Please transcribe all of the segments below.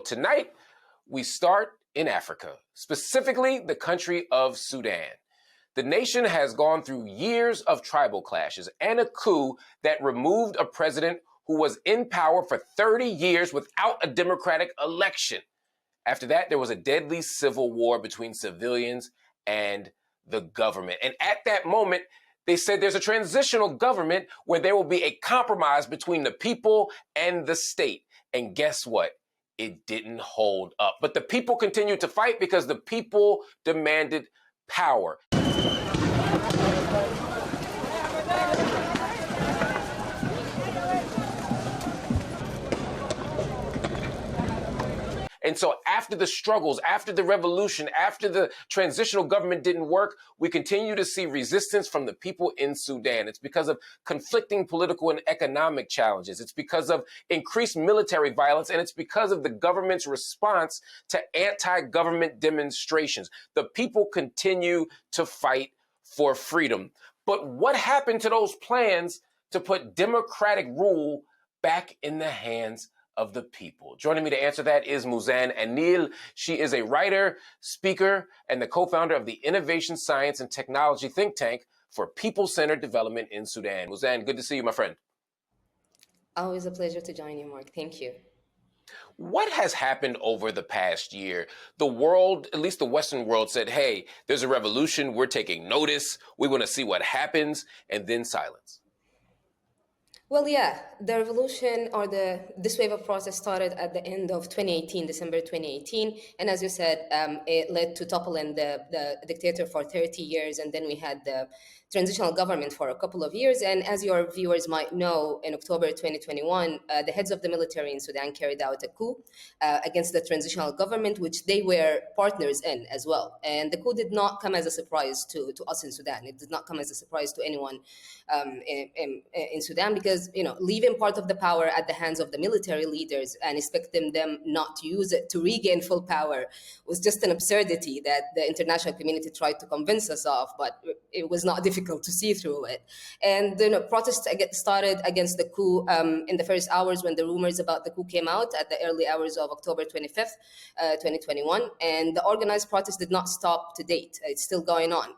Tonight, we start in Africa, specifically the country of Sudan. The nation has gone through years of tribal clashes and a coup that removed a president who was in power for 30 years without a democratic election. After that, there was a deadly civil war between civilians and the government. And at that moment, they said there's a transitional government where there will be a compromise between the people and the state. And guess what? It didn't hold up. But the people continued to fight because the people demanded power. And so after the struggles, after the revolution, after the transitional government didn't work, we continue to see resistance from the people in Sudan. It's because of conflicting political and economic challenges. It's because of increased military violence, and it's because of the government's response to anti-government demonstrations. The people continue to fight for freedom. But what happened to those plans to put democratic rule back in the hands of the people? Joining me to answer that is Muzan Alneel. She is a writer, speaker, and the co-founder of the Innovation, Science, and Technology think tank for people-centered development in Sudan. Muzan, good to see you, my friend. Always a pleasure to join you, Mark. Thank you. What has happened over the past year? The world, at least the Western world, said, hey, there's a revolution. We're taking notice. We want to see what happens, and then silence. Well, yeah, the revolution or this wave of protest started at the end of 2018, December 2018. And as you said, it led to toppling the dictator for 30 years. And then we had the transitional government for a couple of years. And as your viewers might know, in October 2021, the heads of the military in Sudan carried out a coup against the transitional government, which they were partners in as well. And the coup did not come as a surprise to us in Sudan. It did not come as a surprise to anyone in Sudan, because leaving part of the power at the hands of the military leaders and expecting them not to use it to regain full power was just an absurdity that the international community tried to convince us of, but it was not difficult to see through it. And protests started against the coup in the first hours when the rumors about the coup came out at the early hours of October 25th, 2021. And the organized protests did not stop to date. It's still going on.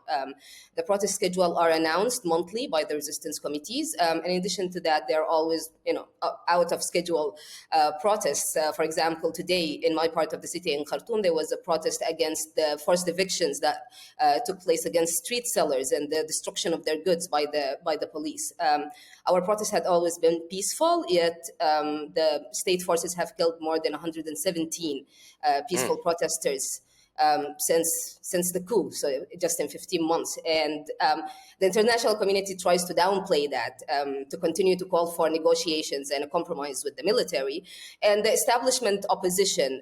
The protest schedule are announced monthly by the resistance committees. In addition to that, there are always, out of schedule protests. For example, today in my part of the city in Khartoum, there was a protest against the forced evictions that took place against street sellers and the destruction of their goods by the police. Our protests had always been peaceful, yet the state forces have killed more than 117 peaceful protesters since the coup, so just in 15 months. And the international community tries to downplay that, to continue to call for negotiations and a compromise with the military. And the establishment opposition,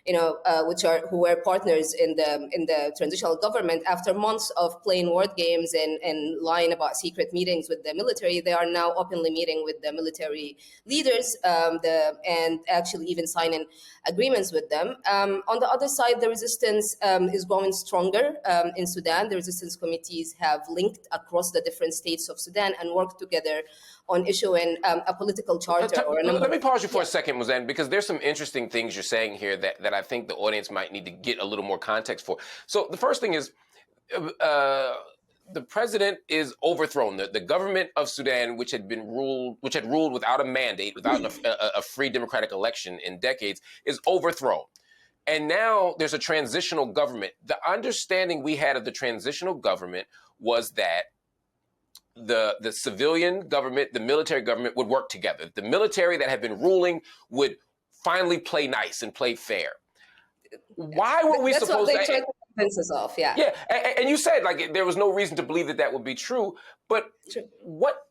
who were partners in the transitional government, after months of playing word games and lying about secret meetings with the military, they are now openly meeting with the military leaders and actually even signing agreements with them. On the other side, the resistance is growing stronger in Sudan. The resistance committees have linked across the different states of Sudan and worked together on issuing a political charter. Let me pause you for a second, Muzan, because there's some interesting things you're saying here that I think the audience might need to get a little more context for. So the first thing is, the president is overthrown. The government of Sudan, which had ruled without a mandate, without a free democratic election in decades, is overthrown. And now there's a transitional government. The understanding we had of the transitional government was that the civilian government, the military government would work together. The military that had been ruling would finally play nice and play fair. Why were we supposed to? That's what they tried to convince us of, yeah. Yeah, and you said there was no reason to believe that would be true, but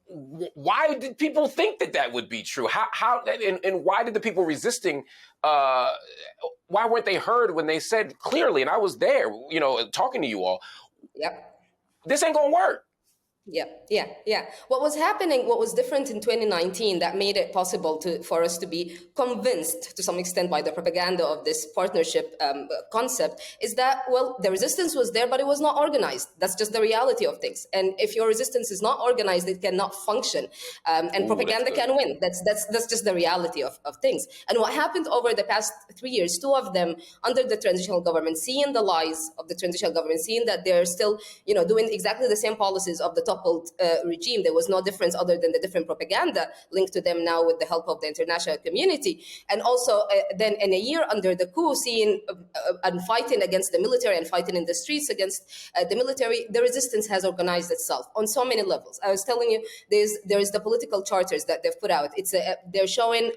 why did people think that would be true? And why did the people resisting, why weren't they heard when they said clearly, and I was there, talking to you all, yep, this ain't gonna work? Yeah. What was happening, what was different in 2019 that made it possible for us to be convinced to some extent by the propaganda of this partnership concept is that, well, the resistance was there, but it was not organized. That's just the reality of things. And if your resistance is not organized, it cannot function. And Ooh, that's propaganda good. can win. That's just the reality of things. And what happened over the past 3 years, two of them under the transitional government, seeing the lies of the transitional government, seeing that they're still, doing exactly the same policies of the toppled regime. There was no difference other than the different propaganda linked to them now with the help of the international community. And also then in a year under the coup, seeing and fighting against the military and fighting in the streets against the military, the resistance has organized itself on so many levels. I was telling you, there's the political charters that they've put out. They're showing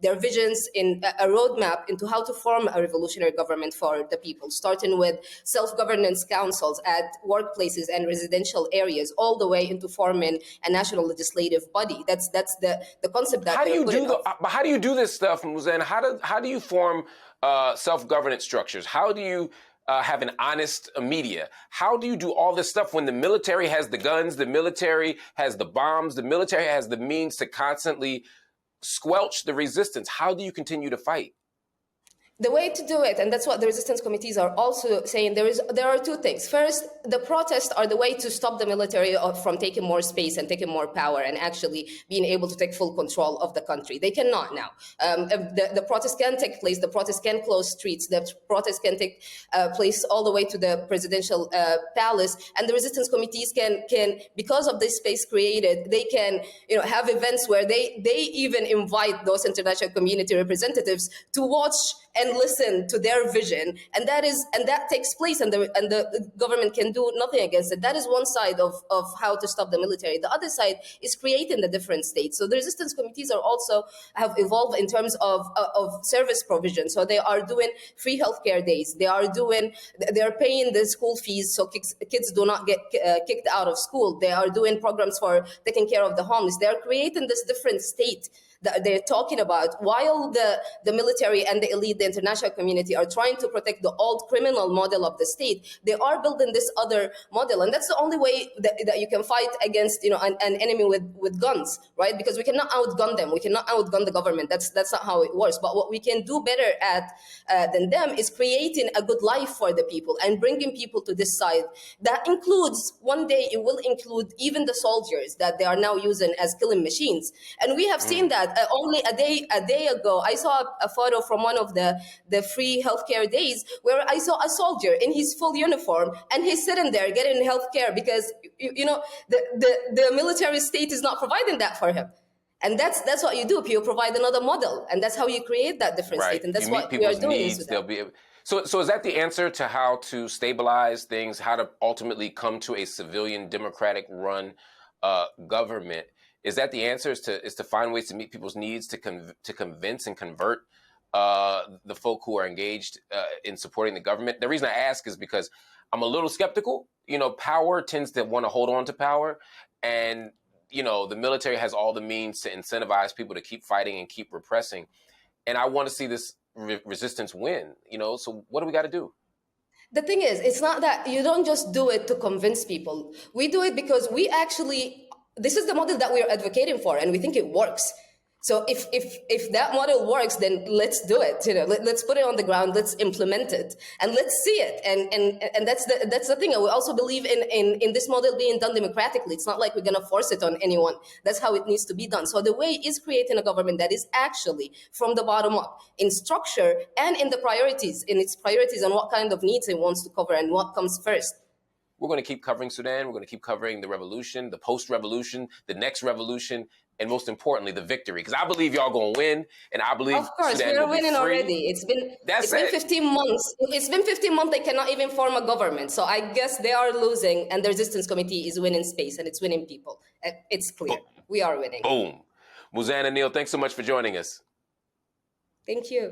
their visions in a roadmap into how to form a revolutionary government for the people, starting with self-governance councils at workplaces and residential areas, all the way into forming a national legislative body. That's the concept that they're putting out. But how do you do this stuff, Muzan? How do you form self-governance structures? How do you have an honest media? How do you do all this stuff when the military has the guns, the military has the bombs, the military has the means to constantly squelch the resistance? How do you continue to fight? The way to do it, and that's what the resistance committees are also saying, there are two things. First, the protests are the way to stop the military from taking more space and taking more power and actually being able to take full control of the country. They cannot now. The protests can take place, the protests can close streets, the protests can take place all the way to the presidential palace, and the resistance committees can, because of this space created, they can have events where they even invite those international community representatives to watch and listen to their vision, and that takes place, and the government can do nothing against it. That is one side of how to stop the military. The other side is creating the different states. So the resistance committees are also have evolved in terms of service provision. So they are doing free healthcare days. They are paying the school fees so kids do not get kicked out of school. They are doing programs for taking care of the homeless. They are creating this different state that they're talking about, while the military and the elite, the international community, are trying to protect the old criminal model of the state. They are building this other model, and that's the only way that you can fight against an enemy with guns, right? Because we cannot outgun them, we cannot outgun the government. That's not how it works. But what we can do better than them is creating a good life for the people and bringing people to this side. That includes, one day it will include even the soldiers that they are now using as killing machines, and we have seen that. Only a day ago, I saw a photo from one of the free healthcare days where I saw a soldier in his full uniform, and he's sitting there getting healthcare because the military state is not providing that for him. And that's what you do. You provide another model, and that's how you create that different state. And that's what we are doing. Needs, they'll be able. So is that the answer to how to stabilize things, how to ultimately come to a civilian democratic run government? Is that the answer? Is to find ways to meet people's needs, to convince and convert the folk who are engaged in supporting the government? The reason I ask is because I'm a little skeptical. Power tends to want to hold on to power, and the military has all the means to incentivize people to keep fighting and keep repressing. And I want to see this resistance win. So what do we got to do? The thing is, it's not that you don't just do it to convince people. We do it because this is the model that we are advocating for, and we think it works. So if that model works, then let's do it. Let's put it on the ground. Let's implement it, and let's see it. And that's the thing. We also believe in this model being done democratically. It's not like we're gonna force it on anyone. That's how it needs to be done. So the way is creating a government that is actually from the bottom up in structure and in its priorities and what kind of needs it wants to cover and what comes first. We're going to keep covering Sudan. We're going to keep covering the revolution, the post-revolution, the next revolution, and most importantly, the victory. Because I believe y'all going to win, and I believe of course Sudan we're will be winning free. Already. It's been 15 months. It's been 15 months. They cannot even form a government. So I guess they are losing, and the resistance committee is winning space, and it's winning people. It's clear. Boom. We are winning. Boom. Muzan Alneel, thanks so much for joining us. Thank you.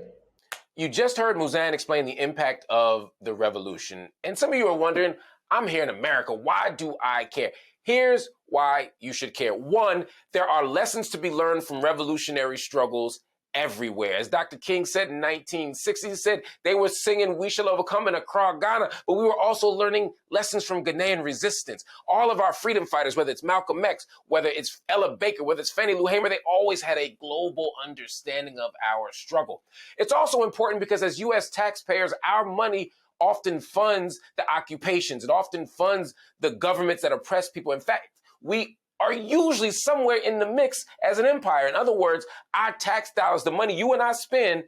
You just heard Muzan explain the impact of the revolution, and some of you are wondering, I'm here in America. Why do I care? Here's why you should care. One, there are lessons to be learned from revolutionary struggles everywhere. As Dr. King said in 1960, he said they were singing "We Shall Overcome" in Accra, Ghana, but we were also learning lessons from Ghanaian resistance. All of our freedom fighters, whether it's Malcolm X, whether it's Ella Baker, whether it's Fannie Lou Hamer, they always had a global understanding of our struggle. It's also important because as U.S. taxpayers, our money often funds the occupations. It often funds the governments that oppress people. In fact, we are usually somewhere in the mix as an empire. In other words, our tax dollars, the money you and I spend,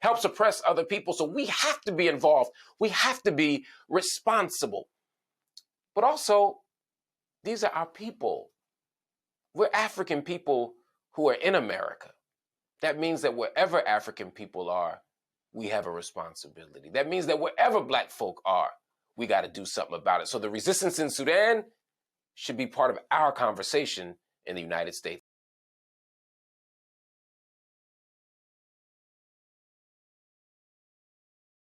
helps oppress other people. So we have to be involved. We have to be responsible. But also, these are our people. We're African people who are in America. That means that wherever African people are, we have a responsibility. That means that wherever Black folk are, we got to do something about it. So the resistance in Sudan should be part of our conversation in the United States.